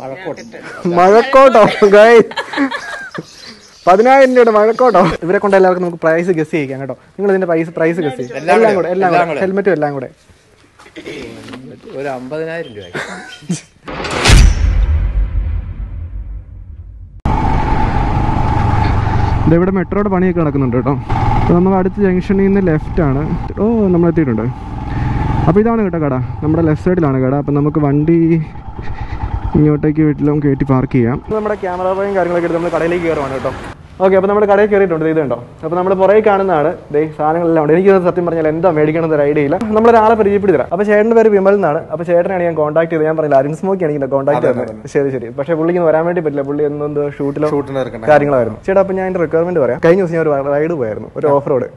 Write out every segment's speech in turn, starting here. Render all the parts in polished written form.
മഴക്കോട്ടോ guys 10,000 രൂപയുടെ മഴക്കോട്ടോ. ഇവരെ കൊണ്ട് എല്ലാവർക്കും നമുക്ക് പ്രൈസ് ഗസ് ചെയ്യിക്കാം കേട്ടോ. നിങ്ങൾ ഇതിന്റെ പ്രൈസ് ഗസ് ചെയ്യും എല്ലാം കൂടെ ഹെൽമെറ്റും എല്ലാം കൂടെ ഒരു 50,000 രൂപ. ഇവിടെ മെട്രോയുടെ പണിയൊക്കെ നടക്കുന്നുണ്ട് കേട്ടോ. അപ്പോൾ നമ്മൾ അടുത്ത ജംഗ്ഷനിൽ നിന്ന് ലെഫ്റ്റാണ്. നമ്മളെത്തിയിട്ടുണ്ട്. അപ്പോൾ ഇതാണ് കേട്ടോ കട, നമ്മുടെ ലെഫ്റ്റ് സൈഡിലാണ് കട. അപ്പം നമുക്ക് വണ്ടി ഇങ്ങോട്ടേക്ക് വീട്ടിലും കയറ്റി പാർക്ക് ചെയ്യാം. നമ്മുടെ ക്യാമറ ബോയും കാര്യങ്ങളൊക്കെ എടുത്ത് നമ്മൾ കടയിലേക്ക് കയറുവാണ് കേട്ടോ. ഓക്കെ, അപ്പോൾ നമ്മൾ കടയിൽ കയറിയിട്ടുണ്ട്. ഇതുണ്ടോ, അപ്പോൾ നമ്മൾ പുറകെ കാണുന്നതാണ് സാധനങ്ങളെല്ലാം ഉണ്ട്. എനിക്ക് സത്യം പറഞ്ഞാൽ എന്താ മേടിക്കണം എന്നൊരു ഐഡിയ ഇല്ല. നമ്മളൊരാളെ പരിചയപ്പെടുത്തി തരാം. അപ്പോൾ ചേട്ടൻ്റെ പേര് വിമൽ എന്നാണ്. അപ്പോൾ ചേട്ടനാണ് ഞാൻ കോൺടാക്ട് ചെയ്തത്. ഞാൻ പറഞ്ഞില്ല അരുൺ സ്മോക്കിയാണ് ഇങ്ങനെ കോൺടാക്ട് ചെയ്തത്. ശരി. പക്ഷേ പുള്ളിക്ക് വരാൻ വേണ്ടി പറ്റില്ല. പുള്ളി എന്തോ ഷൂട്ടിലോ കാര്യങ്ങളായിരുന്നു. ചേട്ടാ, അപ്പോൾ ഞാൻ എൻ്റെ റിക്വയർമെന്റ് പറയാം. കഴിഞ്ഞ ദിവസം ഞാൻ ഒരു റൈഡ് പോയായിരുന്നു, ഒരു ഓഫ് റോഡ്.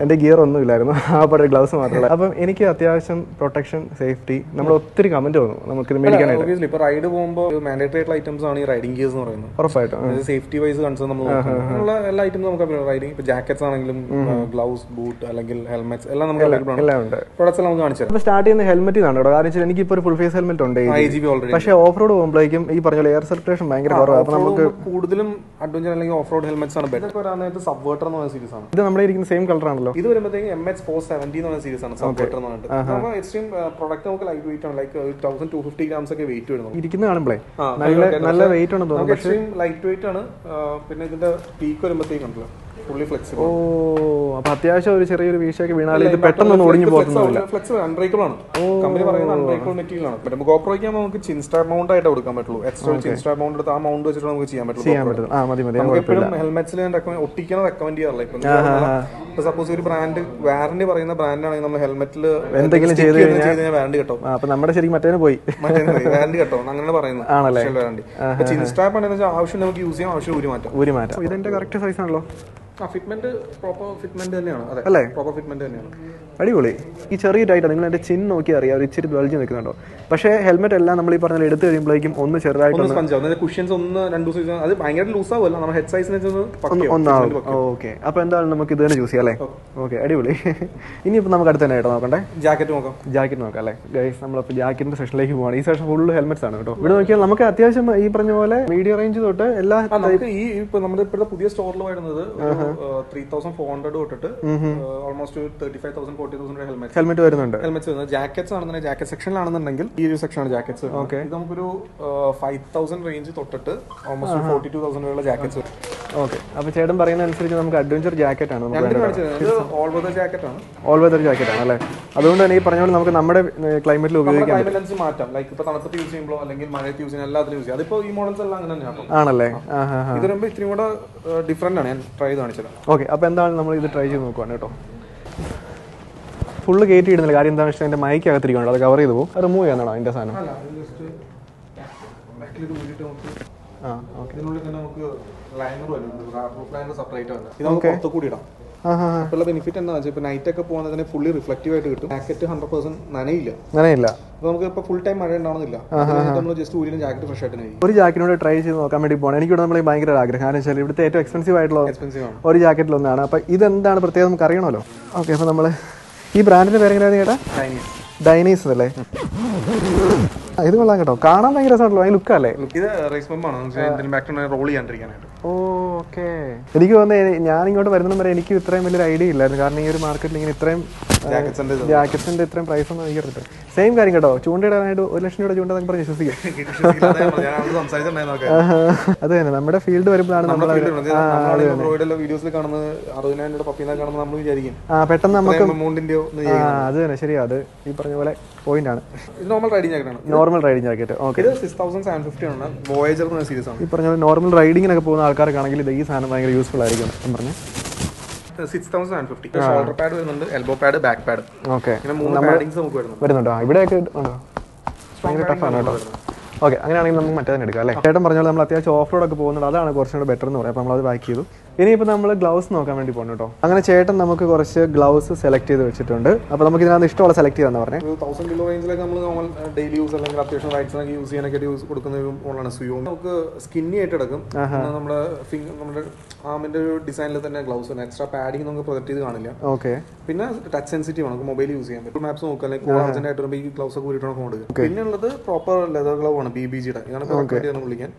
എൻ്റെ ഗിയർ ഒന്നും ഇല്ലായിരുന്നു, ആ പഴയ ഗ്ലൗസ് മാത്രമേ. അപ്പം എനിക്ക് അത്യാവശ്യം പ്രൊട്ടക്ഷൻ, സേഫ്റ്റി, നമ്മൾ ഒത്തിരി കമന്റ് വന്നു നമുക്കിത് മേടിക്കാനായിട്ട്. ഇപ്പോൾ റൈഡ് പോകുമ്പോൾ മാൻഡേറ്ററി ആയിട്ടുള്ള ഐറ്റംസ് ആണ് ഈ റൈഡിംഗ് ഗിയേഴ്സ് എന്ന് പറയുന്നത്. ഉറപ്പായിട്ടും സേഫ്റ്റി വൈസ് കൺസേൺ നമ്മൾ എല്ലാ ഐറ്റംസും നമുക്ക് റൈഡിംഗ്. ഇപ്പോൾ ജാക്കറ്റ്സ് ആണെങ്കിലും ഗ്ലൗസ്, ബൂട്ട് അല്ലെങ്കിൽ ഹെൽമെറ്റ്സ് എല്ലാം നമുക്ക് എല്ലാം ഉണ്ട്. പ്രൊഡക്ട്സ് നമുക്ക് കാണിച്ചു തരാം. അപ്പോൾ സ്റ്റാർട്ട് ചെയ്യുന്ന ഹെൽമെറ്റ് ആണ് കേട്ടോ. കാരണം വെച്ചാൽ എനിക്കിപ്പോൾ ഒരു ഫുൾ ഫേസ് ഹെൽമെറ്റ് ഉണ്ട്, പക്ഷേ ഓഫ് റോഡ് പോകുമ്പോഴേക്കും ഈ പറഞ്ഞ എയർ സർക്കുലേഷൻ ഭയങ്കര കുറവാണ്. അപ്പോൾ നമുക്ക് കൂടുതലും അഡ്വഞ്ചർ അല്ലെങ്കിൽ ഓഫ് റോഡ് ഹെൽമെറ്റ്സ് ആണ് ബെറ്റർ. ഇപ്പോൾ സബ്വേർട്ടർ എന്ന് പറയുന്ന സീരീസ് ആണ്. ഇത് നമ്മുടെ ഇരിക്കുന്ന സെയിം കളർ ആണല്ലോ. ഇത് വരുമ്പോഴത്തേക്ക് MH470 എന്ന് പറയുന്ന സീരീസ് ആണ് സബ്വേർട്ടർ എന്ന് പറഞ്ഞിട്ട്. അപ്പോൾ എക്സ്ട്രീം പ്രൊഡക്റ്റ് നമുക്ക് ലൈറ്റ് വെയിറ്റ് ആണ്. ലൈക്ക് 1250 grams ഒക്കെ വെയിറ്റ് വരുന്നത്. ഇരിക്കുന്ന കാണുമ്പോഴേ നല്ല വെയിറ്റ് ആണ് തോന്നുന്നു. എക്സ്ട്രീം ലൈറ്റ് വെയിറ്റ് ആണ്. പിന്നെ ഇതിന്റെ പീക്ക് വരുമ്പോഴത്തേക്കുണ്ടല്ലോ ഫുള്ളി ഫ്ലെക്സിബിൾ. അപ്പൊ അത്യാവശ്യം ഒരു ചെറിയൊരു വീഴ്ചയൊക്കെ വീണാലും ഇത് പെട്ടെന്ന് ഒടിഞ്ഞു പോകുന്നില്ല. ഫ്ലെക്സിബിൾ അൺബ്രേക്കബിൾ ആണ്. കമ്പനി പറയുന്ന അൺബ്രേക്കബിൾ മെറ്റീരിയൽ ആണ്. പിന്നെ ഗോപ്രോയ്ക്ക് നമുക്ക് ചിൻ സ്ട്രാപ്പ് മൗണ്ട് ആയിട്ട് കൊടുക്കാൻ പറ്റുള്ളൂ. എക്സ്ട്രാ ചിൻ സ്ട്രാപ്പ് മൗണ്ട് എടുത്ത് ആ മൗണ്ട് വെച്ചിട്ട് നമുക്ക് ചെയ്യാൻ പറ്റും. നമുക്ക് എപ്പോഴും ഹെൽമെറ്റ്സിൽ ഒട്ടിക്കാൻ റെക്കമെൻഡ് ചെയ്യാറില്ല. ഇപ്പൊ സപ്പോസ് ഒരു ബ്രാൻഡ് വാറന്റി പറയുന്ന ബ്രാൻഡ് ആണെങ്കിൽ നമ്മൾ ഹെൽമെറ്റിൽ എന്തെങ്കിലും ചെയ്ത് കഴിഞ്ഞാൽ വാറന്റി കിട്ടും. അപ്പൊ നമ്മുടെ ശരിക്കും മറ്റേ പോയി വാറന്റി കിട്ടും അങ്ങനെ പറയുന്നത് വാറന്റി. ചിൻ സ്ട്രാപ്പ് ആണെന്ന് ആവശ്യം നമുക്ക് യൂസ് ചെയ്യാം, ആവശ്യം ഊരി മാറ്റാം. ഇതിന്റെ കറക്റ്റ് സൈസ് ആണല്ലോ. ഫിറ്റ്മെന്റ് പ്രോപ്പർ ഫിറ്റ്മെന്റ് തന്നെയാണ്. അതെ, പ്രോപ്പർ ഫിറ്റ്മെന്റ് തന്നെയാണ്. അടിപൊളി. ഈ ചെറിയ ടൈറ്റാണ്. നിങ്ങൾ എൻ്റെ ചിൻ നോക്കി അറിയാം, ഒരു ഇച്ചിരി ബൾജ് നിൽക്കുന്നുണ്ടോ. പക്ഷേ ഹെൽമെറ്റ് എല്ലാം നമ്മൾ ഈ പറഞ്ഞാൽ എടുത്ത് കഴിയുമ്പോഴേക്കും ഒന്ന് ചെറുതായിട്ട് കുഷ്യൻസ് ഒന്ന് 2 ദിവസം അത് ഭയങ്കര ലൂസ് ആവുമല്ലോ. നമ്മുടെ ഹെഡ് സൈസിന് ഒന്നാവും. ഓക്കെ, അപ്പോൾ എന്തായാലും നമുക്ക് ഇത് തന്നെ ചൂസ് ചെയ്യാം അല്ലേ. ഓക്കെ, അടിപൊളി. ഇനിയിപ്പോൾ നമുക്ക് അടുത്ത് തന്നെ കേട്ടോ നോക്കണ്ടേ. ജാക്കറ്റ് നോക്കാം അല്ലേ ഗൈസ്. നമ്മളിപ്പോൾ ജാക്കറ്റിന്റെ സെഷനിലേക്ക് പോവാണ്. ഈ സെഷൻ ഫുള്ള് ഹെൽമെറ്റ്സ് ആണ് കേട്ടോ. ഇവിടെ നോക്കിയാൽ നമുക്ക് അത്യാവശ്യം ഈ പറഞ്ഞ പോലെ മീഡിയം റേഞ്ച് തൊട്ട് എല്ലാ ഈ ഇപ്പൊ നമ്മുടെ ഇപ്പോഴത്തെ പുതിയ സ്റ്റോറിൽ വരുന്നത് 3,400 തൊട്ടിട്ട് ഓൾമോസ്റ്റ് 35,000 40,000 ഹെൽമെറ്റ് വരുന്നുണ്ട്. ജാക്കറ്റ്സ് ആണെന്നുണ്ടെങ്കിൽ ജാക്കറ്റ് സെക്ഷനിലാണെന്നുണ്ടെങ്കിൽ ഈ ഒരു സെക്ഷനാണ് ജാക്കറ്റ്സ്. ഓക്കെ, ഇത് നമുക്കൊരു 5,000 റേഞ്ച് തൊട്ടിട്ട് ഓൾമോസ്റ്റ് 42,000 വരെയുള്ള ജാക്കറ്റ്സ് വരും. ഓക്കെ, അപ്പൊ ചേട്ടൻ പറയുന്ന അനുസരിച്ച് നമുക്ക് അഡ്വഞ്ചർ ജാക്കറ്റ് ആണ് ഓൾ വെതർ ജാക്കറ്റ് ആണ്. ഓൾ വെതർ ജാക്കറ്റ് ആണ് അല്ലേ. അതുകൊണ്ട് തന്നെ ഈ പറഞ്ഞ പോലെ നമുക്ക് നമ്മുടെ ക്ലൈമറ്റിൽ ഉപയോഗിക്കാം. മാറ്റാം. ലൈക്ക് ഇപ്പൊ തണുപ്പത്ത് യൂസ് ചെയ്യുമ്പോൾ അല്ലെങ്കിൽ മഴയത്ത് യൂസ് ചെയ്യാൻ എല്ലാത്തിലും യൂസ് ചെയ്യാം. അതിപ്പോ ഈ മോഡൽസ് എല്ലാം അങ്ങനെ തന്നെയാണ് ആണല്ലേ. ഇത് വരുമ്പോൾ ഇത്തിരി കൂടെ ഡിഫറെന്റ് ആണ്. ഞാൻ ട്രൈ ചെയ്ത് കാണിച്ചത്. ഓക്കെ, അപ്പോൾ എന്താണ് നമ്മൾ ഇത് ട്രൈ ചെയ്ത് നോക്കുവാണ് കേട്ടോ. ഫുള്ള് കയറ്റി ഇടുന്നില്ല. കാര്യം എന്താണെന്ന് വെച്ചാൽ എൻ്റെ മൈക്ക് അകത്തിരിക്കണം, അത് കവർ ചെയ്ത് പോകും. അത് റിമൂവ് ചെയ്യാനാണോ അതിൻ്റെ സാധനം? ബെനിഫിറ്റ് എന്താ വെച്ചാൽ നൈറ്റ് ഒക്കെ പോകുന്നതിന് ഫുള്ളി റിഫ്ലക്റ്റീവ് ആയിട്ട് കിട്ടും. ജാക്കറ്റ് 100% നനയില്ല. അപ്പൊ നമുക്ക് ഇപ്പൊ ഫുൾ ടൈം മഴ ഉണ്ടാവുന്നില്ല. നമ്മൾ ജസ്റ്റ് ഊരിലും ജാക്കറ്റ് ഫ്രഷ് ആയിട്ട് ഒരു ജാക്കറ്റിനോട് ട്രൈ ചെയ്ത് നോക്കാൻ വേണ്ടി പോകണം. എനിക്കിവിടെ നമ്മൾ ഭയങ്കര ആഗ്രഹം. കാരണം വെച്ചാൽ ഇവിടുത്തെ ഏറ്റവും എക്സ്പെൻസീവ് ആയിട്ടുള്ള ഒരു ജാക്കറ്റിലൊന്നാണ്. അപ്പൊ ഇതെന്താണ് പ്രത്യേകം നമുക്ക് അറിയണമല്ലോ. ഓക്കെ, അപ്പൊ നമ്മള് ഈ ബ്രാൻഡിന്റെ പേര് എങ്ങനെയായിരുന്നു ചേട്ടാ? ഡൈനീസ് അല്ലേ. ഇത് കൊള്ളാം കേട്ടോ, കാണാൻ ഭയങ്കര രസമാണല്ലോ. അതിന് ലുക്കല്ലേ. ഓക്കെ, എനിക്ക് തോന്നുന്നത് ഞാൻ ഇങ്ങോട്ട് വരുന്ന വരെ എനിക്ക് ഇത്രയും വലിയൊരു ഐഡിയ ഇല്ലായിരുന്നു. കാരണം ഈ ഒരു മാർക്കറ്റിൽ ഇങ്ങനെ ഇത്രയും ജാക്കറ്റ്സിന്റെ ഇത്രയും പ്രൈസ് ഒന്നും എനിക്ക് അറിയില്ല. സെയിം കാര്യം കേട്ടോ, ചൂണ്ടയിടാനായിട്ട് 1,00,000 രൂപ ചൂണ്ട എന്നൊക്കെ പറഞ്ഞ് വിശ്വസിക്കും. അത് തന്നെ നമ്മുടെ ഫീൽഡ് വരുമ്പോഴാണ് നമ്മൾ പെട്ടെന്ന് നമുക്ക് അത് തന്നെ ശരിയാ. അത് ഈ പറഞ്ഞ പോലെ പോയിന്റ് ആണ്. Normal riding jacket. ഓക്കെ, 6,750 ആണ്. വോയേജർ എന്ന സീരീസ് ആണ്. ഈ പറഞ്ഞ പോലെ നോർമൽ റൈഡിങ്ങിനൊക്കെ പോകുന്ന ആൾക്കാർക്കാണെങ്കിൽ ഇത് ഈ സാധനം ഭയങ്കര യൂസ്ഫുൾ ആയിരിക്കും എന്ന് പറഞ്ഞു. 6,750. ഷോൾഡർ പാഡ് വരുന്നുണ്ട്, elbow pad, back pad. Okay, നമുക്ക് വരുന്നുണ്ടോ? ഇവിടെയൊക്കെ ഭയങ്കര ടഫാണ് കേട്ടോ. ഓക്കെ, അങ്ങനെയാണെങ്കിൽ നമുക്ക് മറ്റേ തന്നെ എടുക്കാം അല്ലേ. ചേട്ടൻ പറഞ്ഞാൽ നമ്മൾ അത്യാവശ്യം ഓഫ് റോഡ് ഒക്കെ പോകുന്നുണ്ട്, അതാണ് കുറച്ചും കൂടെ ബെറ്റർ എന്ന് പറയാം. അപ്പോൾ നമ്മളത് ബാക്ക് ചെയ്തു. ഇനിയിപ്പോൾ നമ്മൾ ഗ്ലൗസ് നോക്കാൻ വേണ്ടി പോകണം കേട്ടോ. അങ്ങനെ ചേട്ടൻ നമുക്ക് കുറച്ച് ഗ്ലൗസ് സെലക്ട് ചെയ്ത് വെച്ചിട്ടുണ്ട്. അപ്പോൾ നമുക്ക് ഇതിനകത്ത് ഇഷ്ടമുള്ള സെലക്ട് ചെയ്യാന്ന് പറഞ്ഞേ. 1000 കിലോ റേഞ്ചിലൊക്കെ നമ്മൾ നോർമൽ ഡെയിലി യൂസ് അല്ലെങ്കിൽ അത്യാവശ്യം റൈഡ്സിനൊക്കെ യൂസ് ചെയ്യാനൊക്കെ കൊടുക്കുന്ന ഒരു മോഡലാണ് സുയോ. നമുക്ക് സ്കിന്നി ആയിട്ട് എടുക്കും. നമ്മുടെ ആമിന്റെ ഒരു ഡിസൈനിൽ തന്നെ ഗ്ലൗസ് ഉണ്ട്. എക്സ്ട്രാ പാഡിങ് നമുക്ക് പ്രൊജക്ട് ചെയ്ത് കാണില്ല. ഓക്കെ. പിന്നെ ടച്ച് സെൻസിറ്റീവ് ആണ്, നമുക്ക് മൊബൈൽ യൂസ് ചെയ്യാൻ പറ്റും. മാപ്സ് നോക്കുക അല്ലെങ്കിൽ അർജന്റ് ആയിട്ട് വരുമ്പോൾ ഈ ഗ്ലൗസ് ഒക്കെ കൂടിയിട്ടാണ് ഫോൺ എടുക്കുക. പിന്നെ ഉള്ളത് പ്രോപ്പർ ലെതർ ഗ്ലൗ ആണ്, BBGയുടെ. ഇതാണ് വിളിക്കാൻ.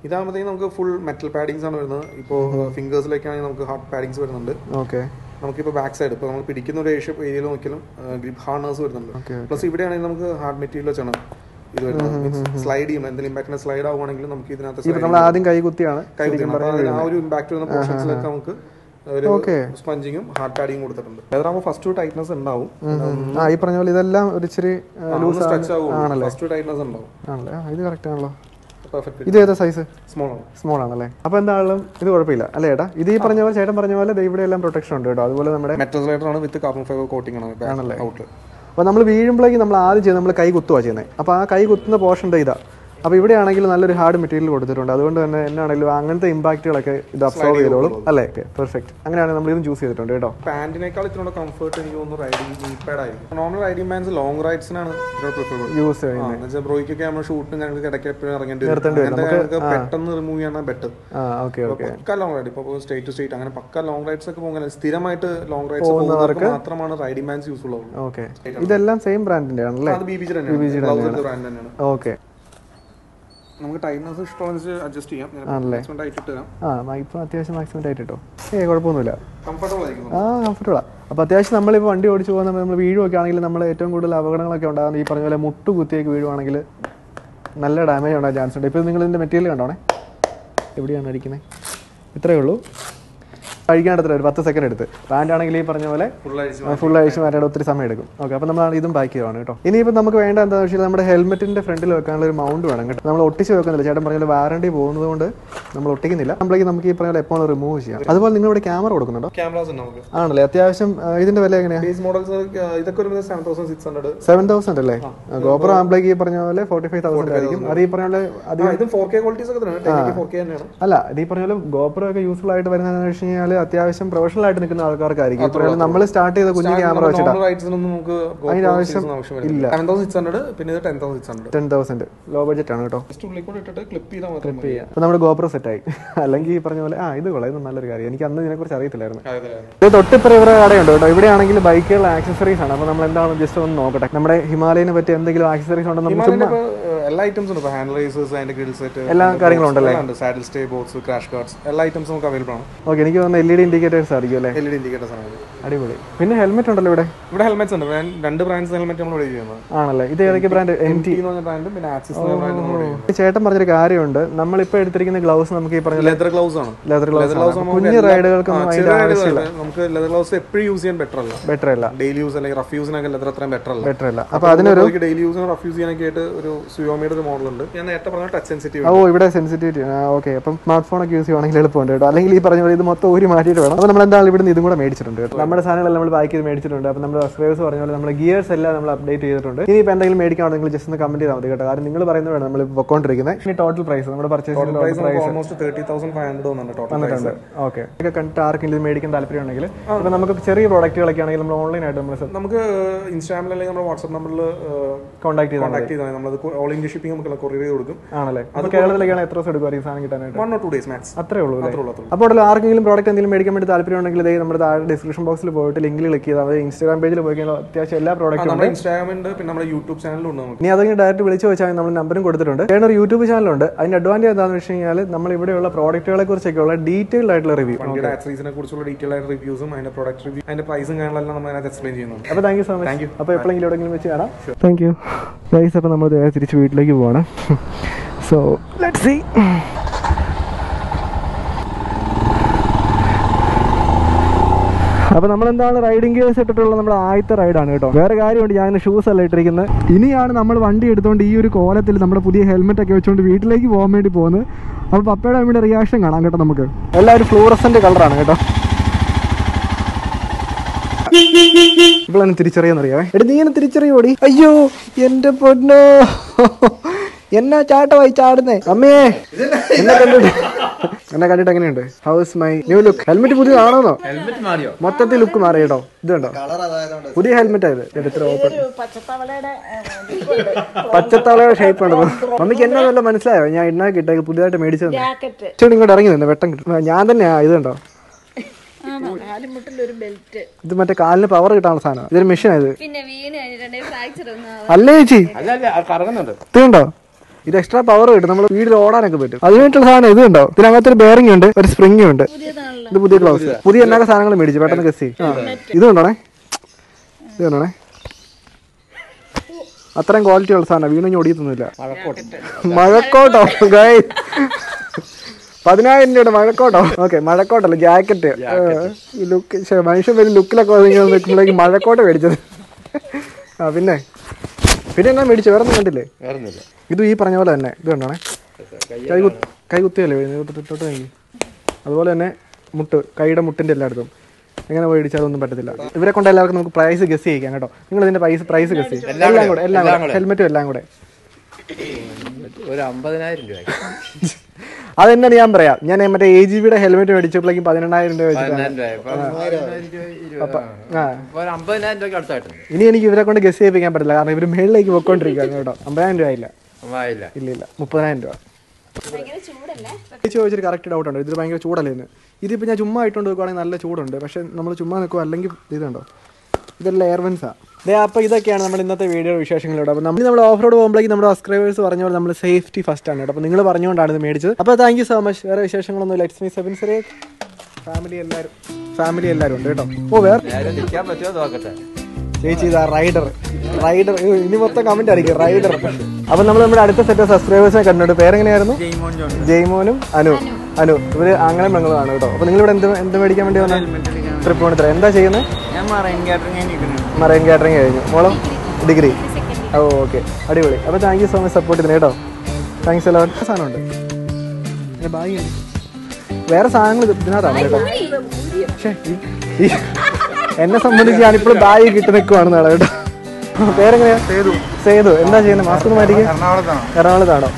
ഇതാകുമ്പോഴത്തേക്കും നമുക്ക് ഫുൾ മെറ്റൽ പാഡിങ്സ് ആണ് വരുന്നത്. ഇപ്പോൾ ഫിംഗേഴ്സിലേക്കാണെങ്കിൽ നമുക്ക് ഹാർഡ് പാഡിങ്സ് വരുന്നുണ്ട്. ഓക്കെ. നമുക്കിപ്പോൾ ബാക്ക് സൈഡ് ഇപ്പോൾ നമ്മൾ പിടിക്കുന്ന ഒരു ഏരിയയിൽ നോക്കിയാലും ഗ്രിപ്പ് ഹാർഡ്നേഴ്സ് വരുന്നുണ്ട്. പ്ലസ് ഇവിടെയാണെങ്കിൽ നമുക്ക് ഹാർഡ് മെറ്റീരിയൽ വെച്ചാണ് ഇത് വരുന്നത്. സ്ലൈഡ് ചെയ്യുമ്പോൾ എന്തെങ്കിലും ഇമ്പാക്റ്റിന് സ്ലൈഡ് ആവുകയാണെങ്കിൽ നമുക്ക് ഇതിനകത്ത് ആദ്യം കൈ കുത്തിയാണ് ആ ഒരു ഇമ്പാക്ട് വരുന്ന പോർഷൻസിലൊക്കെ നമുക്ക് ഒരു സ്പഞ്ചിങ്ങും ഹാർഡ് പാഡിങ്ങും കൊടുത്തിട്ടുണ്ട്. ലെതറാകുമ്പോൾ ഫസ്റ്റ് ടൈറ്റ്നസ് ഉണ്ടാവും. ഈ പറഞ്ഞ പോലെ ഇതെല്ലാം ഒരു ഇച്ചിരി സ്ട്രെച്ച് ആവും. ഫസ്റ്റ് ടൈറ്റ്നസ് ഉണ്ടാവും. ഇത് കറക്റ്റ് ആണല്ലോ. ഇത് ഏതാ സൈസ്? സ്മോൾ ആണല്ലേ. അപ്പൊ എന്തായാലും ഇത് കുഴപ്പമില്ല അല്ലേ ചേട്ടാ? ഇത് ഈ പറഞ്ഞ പോലെ ചേട്ടൻ പറഞ്ഞ പോലെ ഇവിടെ എല്ലാം പ്രൊട്ടക്ഷൻ ഉണ്ട് കേട്ടോ. അതുപോലെ നമ്മുടെ മെറ്റൽ ആണ് വിത്ത് കാർബൺ ഫൈബർ കോട്ടിംഗ് ആണല്ലേ. അപ്പോൾ നമ്മൾ വീഴുമ്പോഴേക്കും നമ്മൾ ആദ്യം ചെയ്യുന്നത് നമ്മൾ കൈ കുത്തുക ചെയ്യുന്നത്. അപ്പോൾ ആ കൈ കുത്തുന്ന പോർഷൻ ഇതാ. അപ്പോൾ ഇവിടെ ആണെങ്കിൽ നല്ലൊരു ഹാർഡ് മെറ്റീരിയൽ കൊടുത്തിട്ടുണ്ട്. അതുകൊണ്ട് തന്നെ എന്നാണെങ്കിലും അങ്ങനത്തെ ഇമ്പാക്റ്റുകളൊക്കെ ഇത് അബ്സോർവ് ചെയ്തോളും അല്ലേ? പെർഫെക്റ്റ്. അങ്ങനെയാണെങ്കിൽ നമ്മൾ ഇതും ചൂസ് ചെയ്തിട്ടുണ്ട് കേട്ടോ. പാന്റിനേക്കാൾ ഇത്ര കംഫർട്ട് എനിക്ക് തോന്നുന്നു റൈഡിംഗ് നീ പാഡ് ആയിരിക്കും. നോർമൽ റൈഡിംഗ് പാൻസ് ലോങ് റൈഡ്സിനാണ് യൂസ് ചെയ്യുന്നത്. ബ്രോയ്ക്കൊക്കെ നമ്മൾ ഷൂട്ടും ഞങ്ങൾക്ക് ഇടയ്ക്ക് എപ്പോഴും ഇറങ്ങേണ്ടി വരും. പെട്ടെന്ന് റിമൂവ് ചെയ്യാൻ ബെറ്റർ. പക്ക ലോങ് റൈഡ് ഇപ്പോൾ സ്റ്റേറ്റ് ടു സ്റ്റേറ്റ് അങ്ങനെ പക്ക ലോങ് റൈഡ്സ് ഒക്കെ പോകുന്നത് സ്ഥിരമായിട്ട് ലോങ് റൈഡ്സ് പോകുന്നവർക്ക് മാത്രമാണ് റൈഡിംഗ് പാൻസ് യൂസ്ഫുൾ ആവുന്നത്. ഓക്കെ. ഇതെല്ലാം സെയിം ബ്രാൻഡിന്റെ ആണല്ലേ? BBG തന്നെയാണ്. ഓക്കെ. നമുക്ക് ടൈറ്റ്നസ് ഇഷ്ടമുള്ള അഡ്ജസ്റ്റ് ചെയ്യാം. ഇപ്പൊ അത്യാവശ്യം മാക്സിമം ടൈറ്റ് ഇട്ടോ. കുഴപ്പമൊന്നുമില്ല. കംഫർട്ടബിൾ. അപ്പോൾ അത്യാവശ്യം നമ്മളിപ്പോൾ വണ്ടി ഓടിച്ച് പോകുന്ന നമ്മൾ വീഴുമൊക്കെ ആണെങ്കിൽ നമ്മൾ ഏറ്റവും കൂടുതൽ അപകടങ്ങളൊക്കെ ഉണ്ടാകുന്നത് ഈ പറഞ്ഞ പോലെ മുട്ട് കുത്തിയേക്ക് വീഴുവാണെങ്കിൽ നല്ല ഡാമേജ് ഉണ്ടാകാൻ ചാൻസ് ഉണ്ട്. ഇപ്പോൾ നിങ്ങൾ ഇതിൻ്റെ മെറ്റീരിയൽ കണ്ടോണേ, എവിടെയാണ് അടിക്കുന്നത്? ഇത്രയേ ഉള്ളൂ. കഴിക്കാണ്ടത്ര ഒരു 10 സെക്കൻഡ് എടുത്ത്. പാൻ്റ് ആണെങ്കിൽ ഈ പറഞ്ഞ പോലെ ഫുൾ അഴിച്ച് മാറ്റാൻ ഒത്തിരി സമയം എടുക്കും. ഓക്കെ. അപ്പോൾ നമ്മൾ ഇതും പാക്ക് ചെയ്യുവാണ് കേട്ടോ. ഇനിയിപ്പോൾ നമുക്ക് വേണ്ട എന്താണെന്ന് വെച്ചാൽ നമ്മുടെ ഹെൽമെറ്റിന്റെ ഫ്രണ്ടിൽ വെക്കാനുള്ള ഒരു മൗണ്ട് വേണം കേട്ടോ. നമ്മൾ ഒട്ടിച്ച് വെക്കുന്നില്ല. ചേട്ടൻ പറഞ്ഞ വാറണ്ടി പോകുന്നത് കൊണ്ട് നമ്മൾ ഒട്ടിക്കുന്നില്ല. നമ്മളേക്ക് നമുക്ക് ഈ പറഞ്ഞ പോലെ എപ്പോൾ റിമൂവ് ചെയ്യാം. അതുപോലെ നിങ്ങൾ ഇവിടെ ക്യാമറ കൊടുക്കുന്നുണ്ടോ? ആണല്ലേ. അത്യാവശ്യം ഇതിന്റെ വില എങ്ങനെയാണ്? 7,000 അല്ലേ? ഗോപ്രോ ആകുമ്പോഴേക്ക് ഈ പറഞ്ഞ പോലെ 45,000 ആയിരിക്കും. അത് ഈ പറഞ്ഞ പോലെ അല്ല, ഇത് ഈ പറഞ്ഞ പോലെ ഗോപ്രോ ഒക്കെ യൂസ്ഫുൾ ആയിട്ട് വരുന്നതെന്ന് വെച്ച് കഴിഞ്ഞാൽ അത്യാവശ്യം പ്രൊഫഷണൽ ആയിട്ട് നിൽക്കുന്ന ആൾക്കാർക്കായിരിക്കും. നമ്മൾ സ്റ്റാർട്ട് ചെയ്ത കുഞ്ഞു ക്യാമറ വെച്ചിട്ടാണ്. അതിന്റെ ആവശ്യം ഇല്ല. 10,000 ലോ ബഡ്ജറ്റ് ആണ് കേട്ടോ. അപ്പൊ നമ്മുടെ ഗോപ്രോ സെറ്റ് ആയി. അല്ലെങ്കിൽ ഈ പറഞ്ഞ പോലെ ഇത് കൊള്ളാം, ഇത് നല്ലൊരു കാര്യം. എനിക്ക് അന്ന് ഇതിനെ കുറിച്ച് അറിയത്തില്ലായിരുന്നു. ഇത് തൊട്ടിപ്പുറ ഇവരുടെ കടയുണ്ട് കേട്ടോ. ഇവിടെയാണെങ്കിൽ ബൈക്കുകളുടെ ആക്സസറീസ് ആണ്. അപ്പൊ നമ്മൾ എന്താണ് ജസ്റ്റ് ഒന്ന് നോക്കട്ടെ. നമ്മുടെ ഹിമാലയനെ പറ്റി എന്തെങ്കിലും ആക്സസറീസ് ഉണ്ടെന്ന് എല്ലാ ഐറ്റംസും ഉണ്ട്. ഹാൻഡ് റൈസേഴ്സ്, അതിന്റെ ഗ്രിൽ സെറ്റ്, എല്ലാ കാര്യങ്ങളും ഉണ്ടല്ലേ? Saddle stay box, crash guards, എല്ലാ ഐറ്റംസും നമുക്ക് അവൈലബിൾ ആണ്. ഓക്കെ. എനിക്ക് തോന്നുന്നു LED ഇൻഡിക്കേറ്റേഴ്സ് ആയിരിക്കും അല്ലേ? LED ഇൻഡിക്കേറ്റേഴ്സ് ആണ്. അടിപൊളി. പിന്നെ ഹെൽമെറ്റ് ഉണ്ടല്ലോ ഇവിടെ. ഇവിടെ ഹെൽമെറ്റ്സ് ഉണ്ട്. 2 ബ്രാൻഡ്സ് ഹെൽമെറ്റ് നമ്മൾ ഇവിടെ ചെയ്യുന്നത് ആണല്ലേ? ഇത് ഏതൊക്കെ ബ്രാൻഡ്? MT എന്ന് പറഞ്ഞ ബ്രാൻഡും പിന്നെ ആക്സിസ് എന്ന ബ്രാൻഡും നമ്മൾ ചെയ്യുന്നത്. ചേട്ടൻ പറഞ്ഞൊരു കാര്യമുണ്ട്. നമ്മളിപ്പോൾ എടുത്തിരിക്കുന്ന ഗ്ലൗസ് നമുക്ക് ഈ പറഞ്ഞ ലെതർ ഗ്ലൗസ് ആണ്. ലെതർ ഗ്ലൗസ് കുഞ്ഞു റൈഡുകൾക്കൊന്നും അതിന്റെ ആവശ്യമില്ല. നമുക്ക് ലെതർ ഗ്ലൗസ് എപ്പോഴും യൂസ് ചെയ്യാൻ ബെറ്റർ അല്ല. ഡെയിലി യൂസ് അല്ലെങ്കിൽ റഫ് യൂസിനൊക്കെ ലെതർ അത്രയും ബെറ്റർ അല്ല. അപ്പോൾ അതിനൊരു ഡെയിലി യൂസിനും റഫ് യൂസ് ചെയ്യാനൊക്കെ ആയിട്ട് ഒരു സുയോമിയുടെ ഒരു മോഡൽ ഉണ്ട്. ഞാൻ നേരത്തെ പറഞ്ഞ ടച്ച് സെൻസിറ്റീവ്. ഇവിടെ സെൻസിറ്റിവിറ്റി. ഓക്കെ. അപ്പം സ്മാർട്ട് ഫോൺ ഒക്കെ യൂസ് ചെയ്യുവാണെങ്കിൽ എളുപ്പമുണ്ട് കേട്ടോ. അല്ലെങ്കിൽ ഈ പറഞ്ഞ പോലെ ഇത് മൊത്തം ഊരി മാറ്റിയിട്ട് വേണം. അപ്പോൾ നമ്മൾ എന്താണ് ഇവിടുന്ന് ഇതും കൂടെ മേടിച്ചിട്ടുണ്ട് കേട്ടോ. നമ്മുടെ സാധനങ്ങളെല്ലാം നമ്മൾ പാക്ക് ചെയ്ത് മേടിച്ചിട്ടുണ്ട്. അപ്പോൾ നമ്മൾ സബ്സ്ക്രൈബേഴ്സ് പറഞ്ഞ പോലെ നമ്മൾ ഗിയേഴ്സ് എല്ലാം നമ്മൾ അപ്ഡേറ്റ് ചെയ്തിട്ടുണ്ട്. ഇനി ഇപ്പോൾ എന്തെങ്കിലും മേടിക്കുകയാണെങ്കിൽ നിങ്ങൾ ജസ്റ്റ് ഒന്ന് കമന്റ് ചെയ്താൽ മതി കേട്ടോ. കാരണം നിങ്ങൾ പറയുന്നത് വേണം നമ്മൾ പൊക്കോണ്ടിരിക്കുന്നത്. ഇനി ടോട്ടൽ പ്രൈസ് നമ്മുടെ പർച്ചേസ് ഓൾമോസ്റ്റ് 30,500 വന്നിട്ടുണ്ട്. ഓക്കെ. ഇതൊക്കെ കണ്ടിട്ട് ആർക്കെങ്കിലും മേടിക്കാൻ താല്പര്യം ഉണ്ടെങ്കിൽ ഇപ്പോൾ നമുക്ക് ചെറിയ പ്രോഡക്റ്റുകളൊക്കെ ആണെങ്കിൽ നമ്മൾ ഓൺലൈനായിട്ട് നമുക്ക് ഇൻസ്റ്റാഗ്രാമിൽ അല്ലെങ്കിൽ നമ്മുടെ വാട്സ്ആപ്പ് നമ്പറിൽ കോൺടാക്ട് ചെയ്താൽ നമ്മൾ ഓൾ ഇന്ത്യ ഷിപ്പിംഗ് നമുക്ക് കൊറിയർ ചെയ്ത് കൊടുക്കും. ആണല്ലേ? അത് കേരളത്തിലേക്കാണ് എത്ര ദിവസം എടുക്കും ഈ സാധനം കിട്ടാനായിട്ട്? 1 or 2 days മാക്സ്. അത്രേ ഉള്ളൂ. അപ്പോൾ ആർക്കെങ്കിലും പ്രോഡക്റ്റ് എന്തെങ്കിലും മേടിക്കാൻ വേണ്ടി താല്പര്യം ഉണ്ടെങ്കിൽ നമ്മുടെ താഴെ ഡിസ്ക്രിപ്ഷൻ ബോക്സിൽ പോയിട്ട് ലിങ്കിൽ ക്ലിക്ക് ചെയ്താൽ മതി. ഇൻസ്റ്റാഗ്രാം പേജിൽ പോയി കഴിഞ്ഞാൽ അത്യാവശ്യം എല്ലാ പ്രോഡക്റ്റും ഉണ്ട്. ഇൻസ്റ്റാഗ്രാമുണ്ട്, പിന്നെ നമ്മുടെ യൂട്യൂബ് ചാനലും ഉണ്ട്. ഇനി അതെങ്കിലും ഡയറക്റ്റ് വിളിച്ച് വെച്ചാൽ നമ്മൾ നമ്പറും കൊടുത്തിട്ടുണ്ട്. ഒരു യൂട്യൂബ് ചാനലുണ്ട്. അതിന്റെ അഡ്വാൻറ്റേജ് എന്താണെന്ന് വെച്ച് കഴിഞ്ഞാൽ നമ്മൾ ഇവിടെയുള്ള പ്രോഡക്റ്റുകളെ കുറിച്ചൊക്കെയുള്ള ഡീറ്റെയിൽഡ് ആയിട്ടുള്ള റിവ്യൂ, ആക്സസറീസിനെ കുറിച്ചുള്ള ഡീറ്റെയിൽ ആയിട്ട് റിവ്യൂസും അതിന്റെ പ്രോഡക്റ്റ് റിവ്യൂ, അതിന്റെ പ്രൈസും കാര്യങ്ങളെല്ലാം നമ്മൾ അതിനകത്ത് എക്സ്പ്ലെയിൻ ചെയ്യുന്നുണ്ട്. അപ്പോൾ താങ്ക് യു സോ മച്ച്. അപ്പോൾ എപ്പോഴെങ്കിലും എവിടെയെങ്കിലും വെച്ച് കാണാം. Thank you guys. അപ്പോൾ നമ്മൾ തിരിച്ച് വീട്ടിലേക്ക് പോവാണ്. So let's see. അപ്പോൾ നമ്മളെന്താണ് റൈഡിംഗ് ഗിയേഴ്സ് ഇട്ടിട്ടുള്ള നമ്മുടെ ആദ്യത്തെ റൈഡാണ് കേട്ടോ. വേറെ കാര്യമുണ്ട്, ഞാൻ ഷൂസ് അല്ല ഇട്ടിരിക്കുന്നത്. ഇനിയാണ് നമ്മൾ വണ്ടി എടുത്തുകൊണ്ട് ഈ ഒരു കോലത്തിൽ നമ്മുടെ പുതിയ ഹെൽമെറ്റ് ഒക്കെ വെച്ചുകൊണ്ട് വീട്ടിലേക്ക് പോകാൻ വേണ്ടി പോകുന്നത്. അപ്പോൾ പപ്പയുടെ അമ്മയുടെ റിയാക്ഷൻ കാണാം കേട്ടോ. നമുക്ക് എല്ലാവരും ഫ്ലൂറസെന്റ് കളറാണ് കേട്ടോ. ഇവളെന്നെ തിരിച്ചറിയാന്നറിയാവേ. എടി നീ എന്നെ തിരിച്ചറിയോടി? അയ്യോ എന്റെ പൊന്നോ, എന്നാ ചാട്ടമായി ചാടുന്നേ. അമ്മേ എന്നെ കണ്ടിട്ട് എന്നെ കണ്ടിട്ട് എങ്ങനെയുണ്ട്? How's my new look? Helmet പുതിയതാണോന്നോ? മൊത്തത്തിൽ ലുക്ക് മാറി കേട്ടോ. ഇതുണ്ടോ പുതിയ ഹെൽമെറ്റ് ആയത്? ഇത്ര ഓപ്പൺ പച്ചത്തവളയുടെ ഷേപ്പ് ഉണ്ടോ? മമ്മിക്ക് എന്നാ വല്ല മനസ്സിലായോ? ഞാൻ ഇന്നാ കിട്ടേ പുതിയതായിട്ട് മേടിച്ചത്. ഇങ്ങോട്ട് ഇറങ്ങി നിന്ന് വെട്ടം കിട്ടും. ഞാൻ തന്നെയാ. ഇതുണ്ടോ ഇത് മറ്റേ കാലിന് പവർ കിട്ടാനുള്ള സാധനം. ഇതൊരു മെഷീൻ ആയത് അല്ലേ ചേച്ചി? ഇതുണ്ടോ ഇത് എക്സ്ട്രാ പവർ കിട്ടും. നമ്മൾ വീട്ടിൽ ഓടാനൊക്കെ പറ്റും. അതിനായിട്ടുള്ള സാധനം ഇത് ഉണ്ടോ? ഇതിനകത്ത് ഒരു ബെയറിംഗ് ഉണ്ട്, ഒരു സ്പ്രിംഗ് ഉണ്ട്. ഇത് പുതിയ ഗ്ലൗസ്. പുതിയ എന്നൊക്കെ സാധനങ്ങൾ മേടിച്ചു പെട്ടെന്ന് ഗസ് ചെയ്യും. ഇത് കണ്ടോണേ, ഇത് കണ്ടോണേ. അത്രയും ക്വാളിറ്റി ഉള്ള സാധനം. വീണു ഓടിയൊന്നുമില്ല. മഴക്കോട്ടോ 10,000 രൂപയുടെ മഴക്കോട്ടോ? ഓക്കെ മഴക്കോട്ടല്ല, ജാക്കറ്റ്. ലുക്ക് മനുഷ്യൻ വലിയ ലുക്കിലൊക്കെ നിൽക്കുമ്പോഴേക്ക് മഴക്കോട്ട മേടിച്ചത്. പിന്നെ എന്നാ മേടിച്ചു? വേറെ ഒന്നും കണ്ടില്ലേ? ഇത് ഈ പറഞ്ഞ പോലെ തന്നെ. ഇത് കണ്ടോണേ, കൈ കുത്തിയല്ലേ തൊട്ട് നോക്കി. അതുപോലെ തന്നെ കൈയുടെ മുട്ടിന്റെ എല്ലായിടത്തും എങ്ങനെ മേടിച്ചാലൊന്നും പറ്റത്തില്ല. ഇവരെ കൊണ്ട് എല്ലാവർക്കും നമുക്ക് പ്രൈസ് ഗസ് ചെയ്യിക്കാം കേട്ടോ. നിങ്ങൾ ഇതിന്റെ പ്രൈസ് ഗസ് ചെയ്യും. എല്ലാം കൂടെ ഹെൽമെറ്റും എല്ലാം കൂടെ ഒരു 50,000 രൂപ. അതെന്നാണ് ഞാൻ പറയാം. ഞാൻ മറ്റേ AGBയുടെ ഹെൽമെറ്റ് മേടിച്ചപ്പോഴേക്കും 18,000 രൂപ വെച്ചിട്ടാണ്. ഇനി എനിക്ക് ഇവരെ കൊണ്ട് ഗസ് ചെയ്യിപ്പിക്കാൻ പറ്റില്ല, കാരണം ഇവർ മേളിലേക്ക് പോയിക്കൊണ്ടിരിക്കുകയാണ് കേട്ടോ. 50,000 രൂപ ഇല്ല, 30,000 രൂപ. ചോദിച്ചൊരു കറക്റ്റ് ഡൗട്ട് ഉണ്ട്. ഇത് ഭയങ്കര ചൂടല്ലേ ഇന്ന്? ഇതിപ്പോൾ ഞാൻ ചുമ്മാ ഇട്ടുകൊണ്ട് നോക്കുവാണെങ്കിൽ നല്ല ചൂടുണ്ട്. പക്ഷെ നമ്മൾ ചുമ്മാ നിൽക്കുക അല്ലെങ്കിൽ ഇതുണ്ടോ, ഇതെല്ലാം എയർവെൻസാണ്. അപ്പോൾ ഇതൊക്കെയാണ് നമ്മുടെ ഇന്നത്തെ വീഡിയോ വിശേഷങ്ങളോട്. അപ്പോൾ നമ്മൾ ഓഫ് റോഡ് പോകുമ്പോഴേക്കും നമ്മുടെ സബ്സ്ക്രൈബേഴ്സ് പറഞ്ഞ പോലെ നമ്മൾ സേഫ്റ്റി ഫസ്റ്റ് ആണ് കേട്ടോ. അപ്പോൾ നിങ്ങൾ പറഞ്ഞുകൊണ്ടാണ് ഇത് മേടിച്ചത്. അപ്പോൾ താങ്ക് യു സോ മച്ച്. വേറെ വിശേഷങ്ങളൊന്നും let's me seven Seriya family എല്ലാവരും ഉണ്ട് കേട്ടോ. ഓ വേറെ ചേച്ചി ഇതാ റൈഡർ ഇനി മൊത്തം കമന്റ് ആയിരിക്കും റൈഡർ. അപ്പൊ നമ്മൾ നമ്മുടെ അടുത്ത സെറ്റ് ഓഫ് സബ്സ്ക്രൈബേഴ്സിനെ കണ്ടിട്ട് പേരെങ്ങനെയായിരുന്നു? ജെയ്മോനും അനു. ഇവര് അങ്ങനെ പെങ്ങളുമാണ് കേട്ടോ. അപ്പൊ നിങ്ങൾ ഇവിടെ എന്ത് മേടിക്കാൻ വേണ്ടി വന്നാൽ ട്രിപ്പ് പോകണത്ര? എന്താ ചെയ്യുന്നത്? മറൈൻ കാറ്ററിംഗ് കഴിഞ്ഞു. മോളോ ഡിഗ്രി? ഓ ഓക്കെ അടിപൊളി. അപ്പൊ thank you so much support ചെയ്തേ കേട്ടോ. താങ്ക്സ് എല്ലാം. സാധനമുണ്ട് ബാഗ്, വേറെ സാധനങ്ങൾ ഇതിനകത്താണ് കേട്ടോ. പക്ഷേ എന്നെ സംബന്ധിച്ച് ഞാനിപ്പോഴും ബാഗ് കിട്ടി നിൽക്കുവാണ് കേട്ടോ. പേരെങ്ങനെയാ? സേതു. എന്താ ചെയ്യുന്നത്? മാസ്ക് ഒന്ന് മാറ്റിക്ക്. എറണാകുളത്താണോ?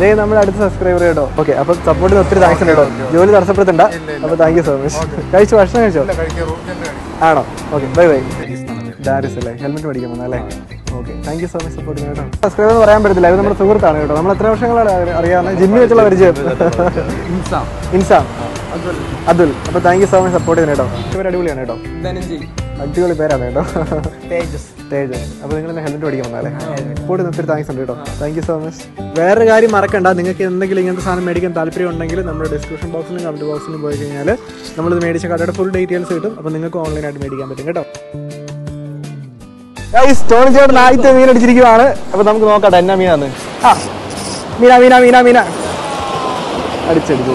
ദേ നമ്മുടെ അടുത്ത സബ്സ്ക്രൈബർ കേട്ടോ. ഓക്കെ അപ്പൊ സപ്പോർട്ടിന് ഒത്തിരി താങ്ക്സ് ഉണ്ട് കേട്ടോ. ജോലി തടസ്സപ്പെടുത്തണ്ട. അപ്പൊ താങ്ക് യു സോ മച്ച്. ഭക്ഷണം കഴിച്ചോ? ആണോ? Okay bye. ഡാരിസ് അല്ലേ? ഹെൽമെറ്റ് മേടിക്കാൻ വന്നല്ലേ? Okay thank you so much support കേട്ടോ. സബ്സ്ക്രൈബർ എന്ന് പറയാൻ പറ്റത്തില്ല, ഇത് നമ്മുടെ സുഹൃത്താണ് കേട്ടോ. നമ്മൾ എത്ര വർഷങ്ങളാണ് അറിയാവുന്ന? ജിമ്മിൽ വെച്ചുള്ള പരിചയം. ഇൻസാം അതുൽ. അപ്പൊ thank you so much support ചെയ്യുന്നത് കേട്ടോ. ഇവർ അടിപൊളിയാണ് കേട്ടോ. അടിപൊളി പേരാണ് കേട്ടോ. തേജസ്. അപ്പൊ നിങ്ങൾ ഹെൽമെറ്റ് മേടിക്കാൻ വന്നാലേ? കൂടി ഒത്തിരി താങ്ക്സ് ഉണ്ട് കേട്ടോ. Thank you so much. വേറൊരു കാര്യം മറക്കണ്ട, നിങ്ങൾക്ക് എന്തെങ്കിലും ഇങ്ങനത്തെ സാധനം മേടിക്കാൻ താല്പര്യം ഉണ്ടെങ്കിൽ നമ്മുടെ ഡിസ്ക്രിപ്ഷൻ ബോക്സിലും കമന്റ് ബോക്സിലും പോയി കഴിഞ്ഞാൽ നമ്മളിത് മേടിച്ച കടയുടെ ഫുൾ ഡീറ്റെയിൽസ് കിട്ടും. അപ്പോൾ നിങ്ങൾക്ക് ഓൺലൈനായിട്ട് മേടിക്കാൻ പറ്റും കേട്ടോ. ടോണി ചേട്ടൻ ആദ്യത്തെ മീൻ അടിച്ചിരിക്കുകയാണ്. അപ്പൊ നമുക്ക് നോക്കട്ടെ എന്നാ മീനാന്ന്. മീന അടിച്ചടിച്ചു.